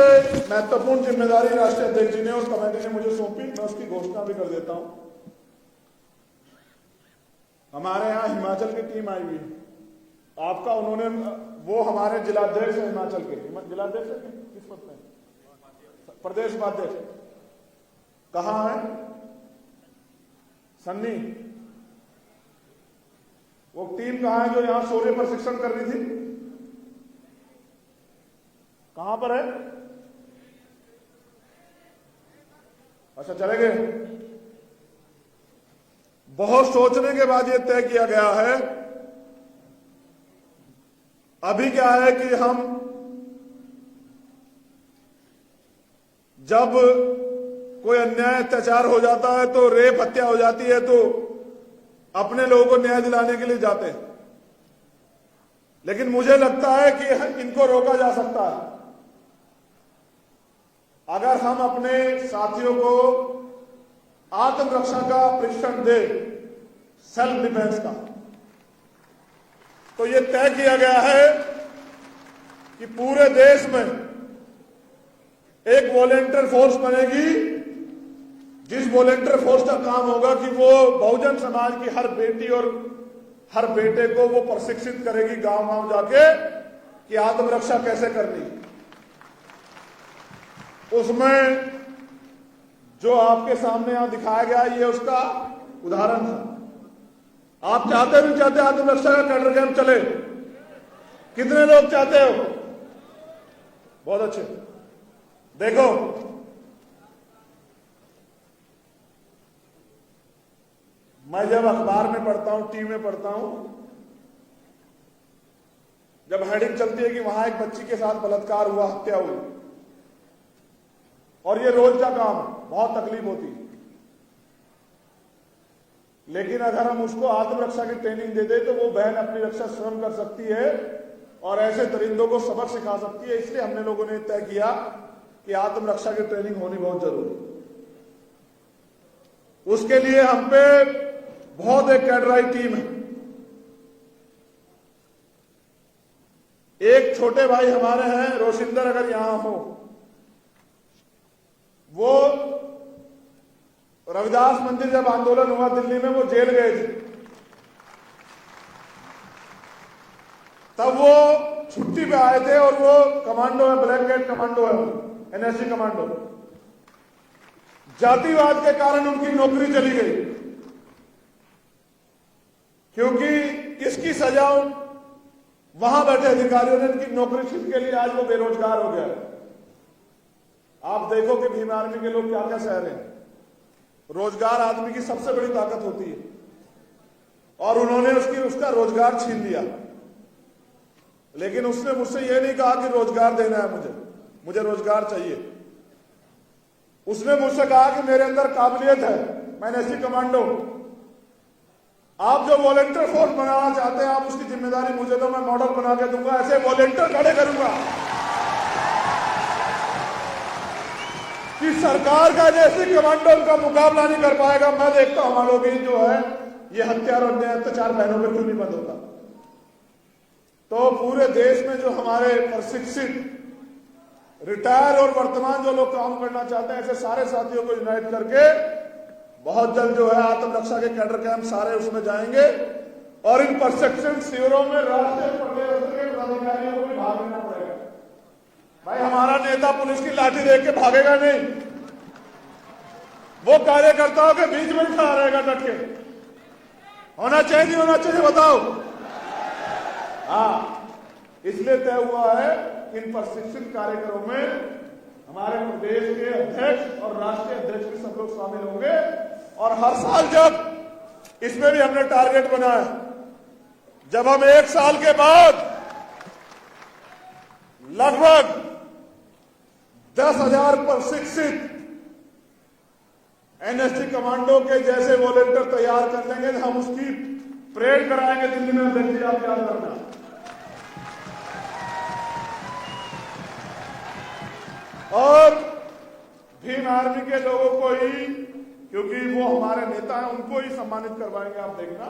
Speaker 3: महत्वपूर्ण जिम्मेदारी राष्ट्रीय अध्यक्ष जी ने और कमेटी ने मुझे सौंपी, मैं उसकी घोषणा भी कर देता हूं। हमारे यहां हिमाचल की टीम आई हुई है। आपका उन्होंने, वो हमारे जिलाध्यक्ष है हिमाचल के, जिलाध्यक्ष है किस पद में, प्रदेश उपाध्यक्ष कहां है, सन्नी। वो टीम कहां है जो यहां शौर्य प्रशिक्षण कर रही थी, कहां पर है? अच्छा, चले गए। बहुत सोचने के बाद यह तय किया गया है। अभी क्या है कि हम जब कोई अन्याय अत्याचार हो जाता है तो रेप हत्या हो जाती है तो अपने लोगों को न्याय दिलाने के लिए जाते हैं, लेकिन मुझे लगता है कि इनको रोका जा सकता है अगर हम अपने साथियों को आत्मरक्षा का प्रशिक्षण दे, सेल्फ डिफेंस का। तो यह तय किया गया है कि पूरे देश में एक वॉलेंटियर फोर्स बनेगी, जिस वॉलेंटियर फोर्स का काम होगा कि वो बहुजन समाज की हर बेटी और हर बेटे को वो प्रशिक्षित करेगी गांव गांव जाके कि आत्मरक्षा कैसे करनी। उसमें जो आपके सामने यहां दिखाया गया ये उसका उदाहरण था। आप चाहते नहीं चाहते आत्मरक्षा का कैडर कैंप चले? कितने लोग चाहते हो? बहुत अच्छे। देखो, मैं जब अखबार में पढ़ता हूं, टीवी में पढ़ता हूं, जब हेडिंग चलती है कि वहां एक बच्ची के साथ बलात्कार हुआ, हत्या हुई, और ये रोज का काम, बहुत तकलीफ होती है। लेकिन अगर हम उसको आत्मरक्षा की ट्रेनिंग दे दें तो वो बहन अपनी रक्षा स्वयं कर सकती है और ऐसे दरिंदों को सबक सिखा सकती है। इसलिए हमने लोगों ने तय किया कि आत्मरक्षा की ट्रेनिंग होनी बहुत जरूरी है। उसके लिए हम पे बहुत एक कैडराई टीम है। एक छोटे भाई हमारे हैं रोशिंदर, अगर यहां हो, वो रविदास मंदिर जब आंदोलन हुआ दिल्ली में, वो जेल गए थे, तब वो छुट्टी पे आए थे और वो कमांडो है, ब्लैक कैट कमांडो है, एनएसजी कमांडो। जातिवाद के कारण उनकी नौकरी चली गई, क्योंकि किसकी सजा, वहां बैठे अधिकारियों ने इनकी नौकरी छीन के लिए आज वो बेरोजगार हो गया। आप देखो कि भीम आर्मी के लोग क्या क्या सह रहे हैं। रोजगार आदमी की सबसे बड़ी ताकत होती है और उन्होंने उसका रोजगार छीन लिया। लेकिन उसने मुझसे यह नहीं कहा कि रोजगार देना है, मुझे रोजगार चाहिए। उसने मुझसे कहा कि मेरे अंदर काबिलियत है, मैं एनएसजी कमांडो, आप जो वॉलेंटियर फोर्स बनाना चाहते हैं आप उसकी जिम्मेदारी मुझे दो, मैं मॉडल बना के दूंगा, ऐसे वॉलेंटियर खड़े करूंगा कि सरकार का जैसे कमांडो उनका मुकाबला नहीं कर पाएगा। मैं देखता हूं हमारे लोग जो है
Speaker 1: ये हत्या और अन्याय अत्याचार बहनों पर क्यों नहीं बंद होता? तो पूरे देश में जो हमारे प्रशिक्षित, रिटायर और वर्तमान जो लोग काम करना चाहते हैं, ऐसे सारे साथियों को यूनाइट करके बहुत जल्द जो है आत्मरक्षा के कैडर कैंप सारे उसमें जाएंगे और इन प्रशिक्षण शिविरों में राष्ट्रीय पदाधिकारियों को भी भाग लेना पड़ेगा। भाई हमारा नेता पुलिस की लाठी देख के भागेगा नहीं, वो कार्यकर्ताओं के बीच में खड़ा रहेगा डट के। होना चाहिए नहीं होना चाहिए बताओ? हाँ, इसलिए तय हुआ है इन प्रशिक्षित कार्यक्रमों में हमारे प्रदेश के अध्यक्ष और राष्ट्रीय अध्यक्ष भी सब लोग शामिल होंगे। और हर साल जब इसमें भी हमने टारगेट बनाया, जब हम 1 साल के बाद लगभग 10,000 प्रशिक्षित एनएसजी कमांडो के जैसे वॉलेंटियर तैयार कर लेंगे, हम उसकी परेड कराएंगे दिल्ली में। अध्यक्ष आप याद करना। और भीम आर्मी के लोगों को ही, क्योंकि वो हमारे नेता हैं, उनको ही सम्मानित करवाएंगे। आप देखना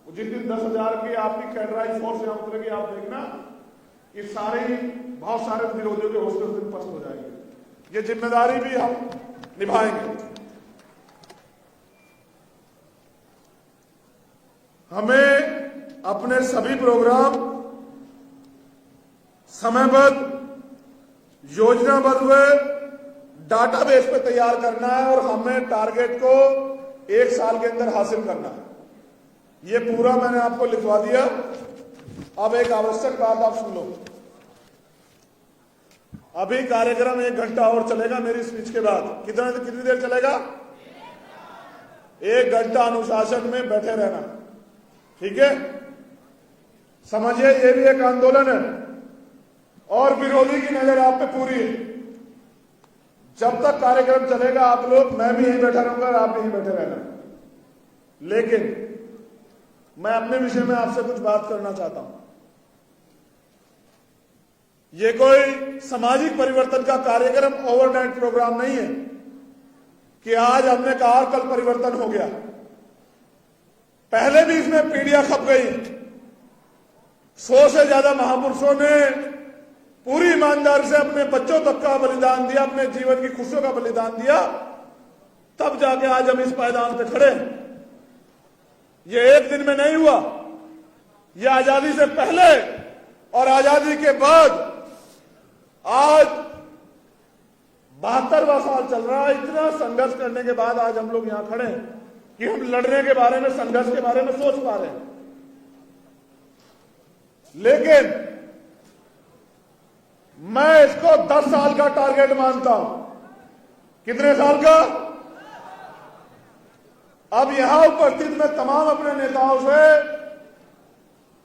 Speaker 1: जिस दिन 10,000 की आपकी कैडराइज फोर्स यहां उतरेगी, आप देखना कि सारे ही बहुत सारे विरोधियों के हौसले उस दिन पस्त हो जाएंगे। ये जिम्मेदारी भी हम निभाएंगे। हमें अपने सभी प्रोग्राम समयबद्ध, योजनाबद्ध व डाटाबेस पे तैयार करना है और हमें टारगेट को 1 साल के अंदर हासिल करना है। ये पूरा मैंने आपको लिखवा दिया। अब एक आवश्यक बात आप सुन लो। अभी कार्यक्रम 1 घंटा और चलेगा मेरी स्पीच के बाद। कितनी देर चलेगा? 1 घंटा अनुशासन में बैठे रहना, ठीक है? समझिए ये भी एक आंदोलन है और विरोधी की नजर आप पे पूरी है। जब तक कार्यक्रम चलेगा आप लोग, मैं भी यहीं बैठा रहूंगा और आप भी यहीं बैठे रहना। लेकिन मैं अपने विषय में आपसे कुछ बात करना चाहता हूं। ये कोई सामाजिक परिवर्तन का कार्यक्रम, ओवरनाइट प्रोग्राम नहीं है कि आज हमने कहा कल परिवर्तन हो गया। पहले भी इसमें पीढ़ियां खप गई। 100 से ज्यादा महापुरुषों ने पूरी ईमानदारी से अपने बच्चों तक का बलिदान दिया, अपने जीवन की खुशियों का बलिदान दिया, तब जाके आज हम इस पायदान पे खड़े हैं। ये एक दिन में नहीं हुआ, ये आजादी से पहले और आजादी के बाद आज 72वां साल चल रहा है। इतना संघर्ष करने के बाद आज हम लोग यहां खड़े हैं कि हम लड़ने के बारे में, संघर्ष के बारे में सोच पा रहे हैं। लेकिन मैं इसको 10 साल का टारगेट मानता हूं। कितने साल का? अब यहां उपस्थित मैं तमाम अपने नेताओं से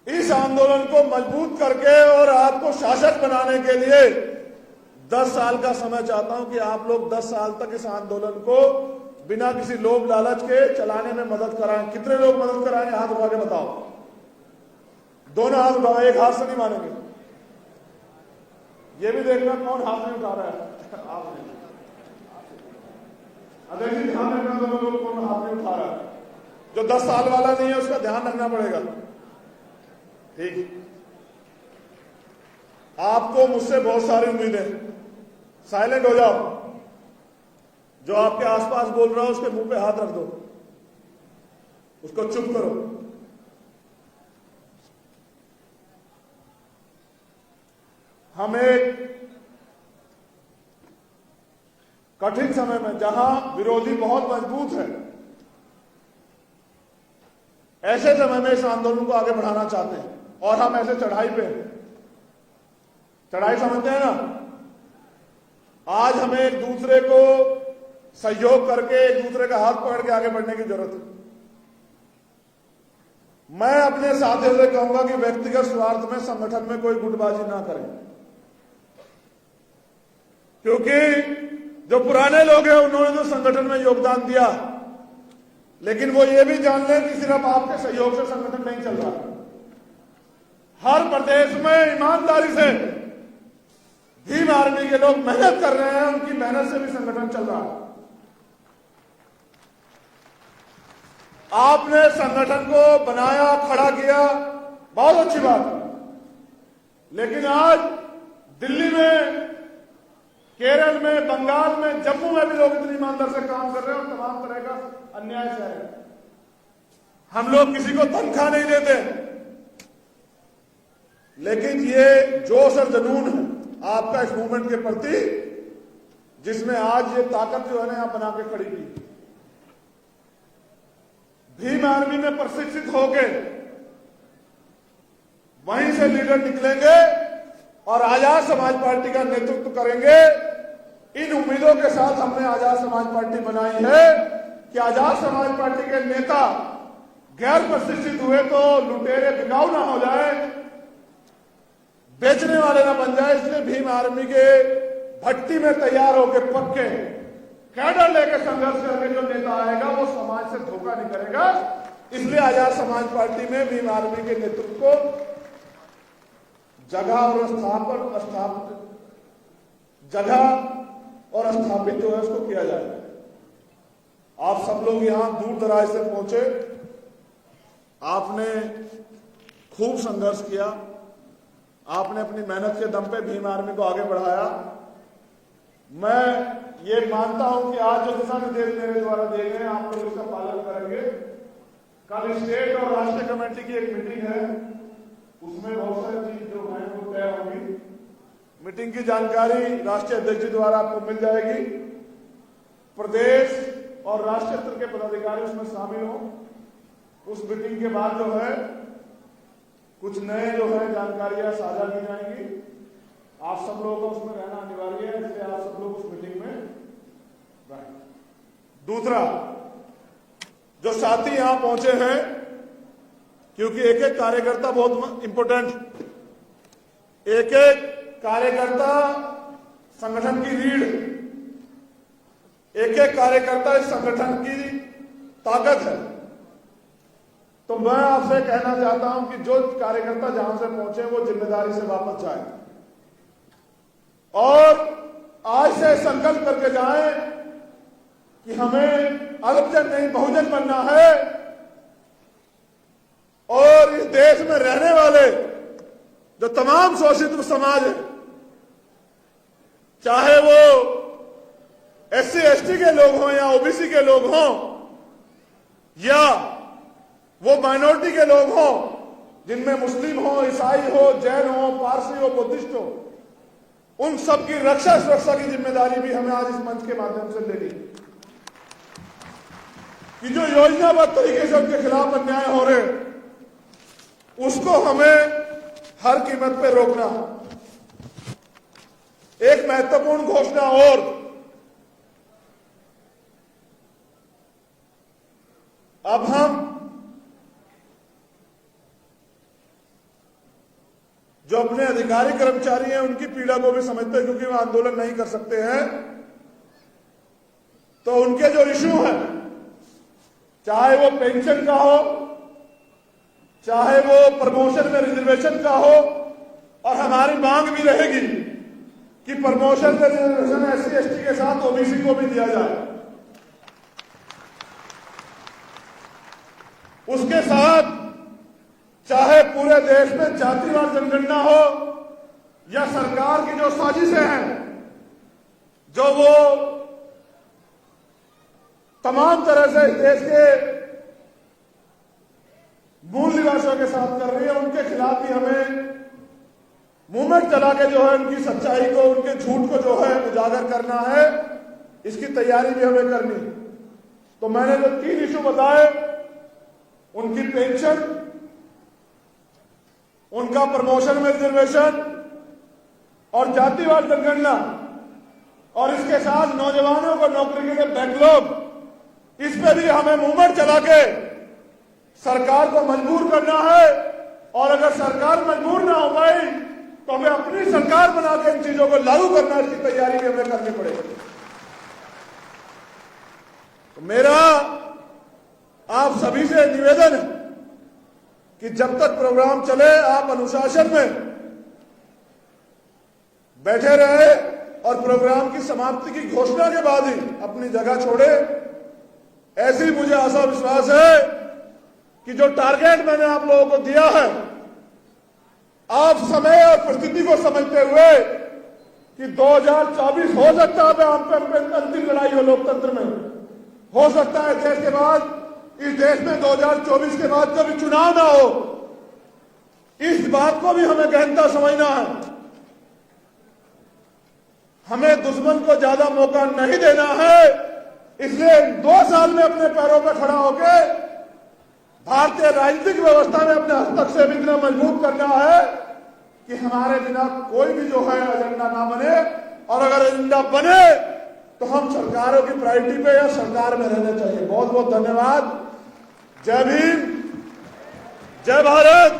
Speaker 1: इस आंदोलन को मजबूत करके और आपको शासक बनाने के लिए 10 साल का समय चाहता हूं कि आप लोग 10 साल तक इस आंदोलन को बिना किसी लोभ लालच के चलाने में मदद कराएं। कितने लोग मदद कराएंगे? हाथ उठा के बताओ। दोनों हाथ उठाओ, एक हाथ से नहीं मानेंगे। ये भी देखना कौन हाथ नहीं उठा रहा है। आप नहीं। अध्यक्ष जी ध्यान रखना, दोनों लोग कौन हाथ नहीं उठा रहा है। जो 10 साल वाला नहीं है उसका ध्यान रखना पड़ेगा, ठीक? आपको मुझसे बहुत सारी उम्मीदें। साइलेंट हो जाओ। जो आपके आसपास बोल रहा हो उसके मुंह पे हाथ रख दो, उसको चुप करो। हम एक कठिन समय में, जहां विरोधी बहुत मजबूत है, ऐसे समय में इस आंदोलन को आगे बढ़ाना चाहते हैं और हम ऐसे चढ़ाई पे हैं। चढ़ाई समझते हैं ना? आज हमें एक दूसरे को सहयोग करके, एक दूसरे का हाथ पकड़ के आगे बढ़ने की जरूरत है। मैं अपने साथियों से कहूंगा कि व्यक्तिगत स्वार्थ में संगठन में कोई गुटबाजी ना करें, क्योंकि जो पुराने लोग हैं उन्होंने तो संगठन में योगदान दिया, लेकिन वो ये भी जान लें कि सिर्फ आपके सहयोग से संगठन नहीं चल रहा। हर प्रदेश में ईमानदारी से भीम आर्मी के लोग मेहनत कर रहे हैं, उनकी मेहनत से भी संगठन चल रहा है। आपने संगठन को बनाया, खड़ा किया, बहुत अच्छी बात है। लेकिन आज दिल्ली में, केरल में, बंगाल में, जम्मू में भी लोग इतनी ईमानदार से काम कर रहे हैं और तमाम तरह का अन्याय से है। हम लोग किसी को तनख्वाह नहीं देते, लेकिन ये जोश और जुनून है आपका इस मूवमेंट के प्रति, जिसमें आज ये ताकत जो है ना यहां बना के खड़ी की। भीम आर्मी में प्रशिक्षित होके वहीं से लीडर निकलेंगे और आजाद समाज पार्टी का नेतृत्व करेंगे। इन उम्मीदों के साथ हमने आजाद समाज पार्टी बनाई है कि आजाद समाज पार्टी के नेता गैर प्रशिक्षित हुए तो लुटेरे बिकाऊ ना हो जाए, बेचने वाले ना बन जाए। इसलिए भीम आर्मी के भट्टी में तैयार होकर पक्के कैडर लेकर संघर्ष करके जो नेता आएगा वो समाज से धोखा नहीं करेगा। इसलिए आजाद समाज पार्टी में भीम आर्मी के नेतृत्व को जगह और स्थापित जो है उसको किया जाएगा। आप सब लोग यहां दूर दराज से पहुंचे, आपने खूब संघर्ष किया, आपने अपनी मेहनत के दम पे भीम आर्मी को आगे बढ़ाया। मैं ये मानता हूं कि आज जो दिशा निर्देश मेरे द्वारा दिए गए आप लोग इसका पालन करेंगे। कल स्टेट और राष्ट्रीय कमेटी की एक मीटिंग है, उसमें बहुत सारी चीज जो है वो तय होगी। मीटिंग की जानकारी राष्ट्रीय अध्यक्ष जी द्वारा आपको मिल जाएगी। प्रदेश और राष्ट्रीय स्तर के पदाधिकारी उसमें शामिल हों। उस मीटिंग के बाद जो है कुछ नए जो है जानकारियां साझा की जाएंगी। आप सब लोगों को उसमें रहना अनिवार्य है, इसलिए आप सब लोग उस मीटिंग में रहें। दूसरा, जो साथी यहां पहुंचे हैं, क्योंकि एक एक कार्यकर्ता बहुत इंपॉर्टेंट, एक एक कार्यकर्ता संगठन की रीढ़, एक एक कार्यकर्ता इस संगठन की ताकत है। तो मैं आपसे कहना चाहता हूं कि जो कार्यकर्ता जहां से पहुंचे वो जिम्मेदारी से वापस जाए और आज से संकल्प करके जाएं कि हमें अल्पजन नहीं बहुजन बनना है और इस देश में रहने वाले जो तमाम शोषित समाज है, चाहे वो SC ST के लोग हों या OBC के लोग हों या वो माइनॉरिटी के लोग हों, जिनमें मुस्लिम हो, ईसाई हो, जैन हो, पारसी हो, बुद्धिस्ट हो, उन सब की रक्षा सुरक्षा की जिम्मेदारी भी हमें आज इस मंच के माध्यम से लेनी कि जो योजनाबद्ध तरीके से उनके खिलाफ अन्याय हो रहे उसको हमें हर कीमत पे रोकना। एक महत्वपूर्ण घोषणा और, अब हम जो अपने अधिकारी कर्मचारी हैं उनकी पीड़ा को भी समझते हैं, क्योंकि वो आंदोलन नहीं कर सकते हैं। तो उनके जो इश्यू हैं, चाहे वो पेंशन का हो, चाहे वो प्रमोशन में रिजर्वेशन का हो, और हमारी मांग भी रहेगी कि प्रमोशन में रिजर्वेशन SC ST के साथ OBC को भी दिया जाए। उसके साथ चाहे पूरे देश में जातिवार जनगणना हो या सरकार की जो साजिशें हैं, जो वो तमाम तरह से इस देश के मूल निवासियों के साथ कर रही है, उनके खिलाफ भी हमें मूवमेंट चला के जो है उनकी सच्चाई को, उनके झूठ को जो है उजागर करना है। इसकी तैयारी भी हमें करनी। तो मैंने जो 3 इशू बताए, उनकी पेंशन, उनका प्रमोशन में रिजर्वेशन और जातिवार जनगणना, और इसके साथ नौजवानों को नौकरी के लिए बैकलॉग, इस पे भी हमें मूवमेंट चला के सरकार को मजबूर करना है। और अगर सरकार मजबूर ना हो पाई तो हमें अपनी सरकार बना के इन चीजों को लागू करना, इसकी तैयारी भी हमें करनी पड़ेगी। तो मेरा आप सभी से निवेदन है कि जब तक प्रोग्राम चले आप अनुशासन में बैठे रहे और प्रोग्राम की समाप्ति की घोषणा के बाद ही अपनी जगह छोड़े। ऐसी मुझे आशा विश्वास है कि जो टारगेट मैंने आप लोगों को दिया है, आप समय और परिस्थिति को समझते हुए कि 2024 हो सकता है अंतिम लड़ाई हो लोकतंत्र में, हो सकता है देश के बाद, इस देश में 2024 के बाद कभी चुनाव ना हो, इस बात को भी हमें गहनता समझना है। हमें दुश्मन को ज्यादा मौका नहीं देना है, इसलिए 2 साल में अपने पैरों पर खड़ा होकर भारतीय राजनीतिक व्यवस्था में अपने हस्तक्षेप इतना मजबूत करना है कि हमारे बिना कोई भी जो है एजेंडा ना बने, और अगर एजेंडा बने तो हम सरकारों की प्रायोरिटी पे या सरकार में रहने चाहिए। बहुत बहुत धन्यवाद। जय भीम, जय भारत,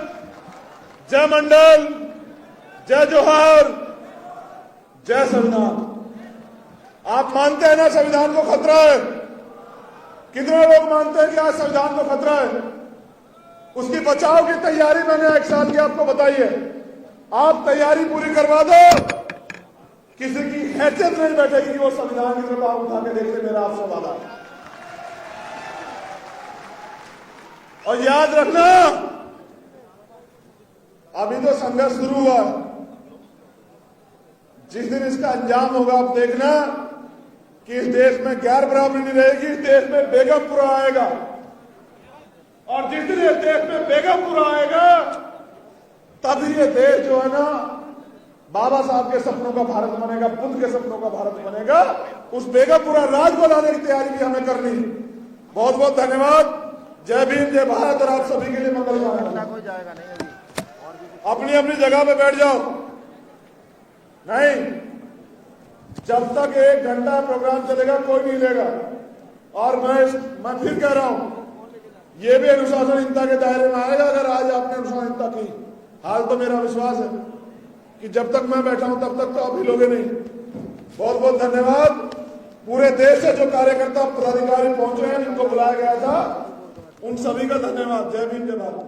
Speaker 1: जय मंडल, जय जोहार, जय संविधान। आप मानते हैं ना संविधान को खतरा है? कितने लोग मानते हैं कि आज संविधान को खतरा है? उसकी बचाव की तैयारी मैंने 1 साल की आपको बताई है। आप तैयारी पूरी करवा दो, किसी की हैसियत नहीं बैठेगी कि वो संविधान की तरफ आप उठा के देख ले। मेरा आपसे वादा है। और याद रखना, अभी तो संघर्ष शुरू हुआ, जिस दिन इसका अंजाम होगा आप देखना कि इस देश में गैर बराबरी नहीं रहेगी, इस देश में बेगमपुरा आएगा। और जिस दिन इस देश में बेगमपुरा आएगा, तभी ये देश जो है ना बाबा साहब के सपनों का भारत बनेगा, बुद्ध के सपनों का भारत बनेगा। उस बेगमपुरा राज को लाने की तैयारी भी हमें करनी। बहुत बहुत धन्यवाद। जय भीम, जय भारत, और आप सभी के लिए मंगल कामना। अपनी अपनी जगह पे बैठ जाओ। नहीं, जब तक 1 घंटा प्रोग्राम चलेगा कोई नहीं लेगा। और मैं फिर कह रहा हूं, ये भी अनुशासनहीनता के दायरे में आएगा अगर आज आपने अनुशासनहीनता की। हाल तो मेरा विश्वास है कि जब तक मैं बैठा हूं तब तक तो आप हिलोगे नहीं। बहुत बहुत धन्यवाद। पूरे देश से जो कार्यकर्ता पदाधिकारी पहुंचे हैं, जिनको बुलाया गया था, उन सभी का धन्यवाद। जय भीम, जय भारत।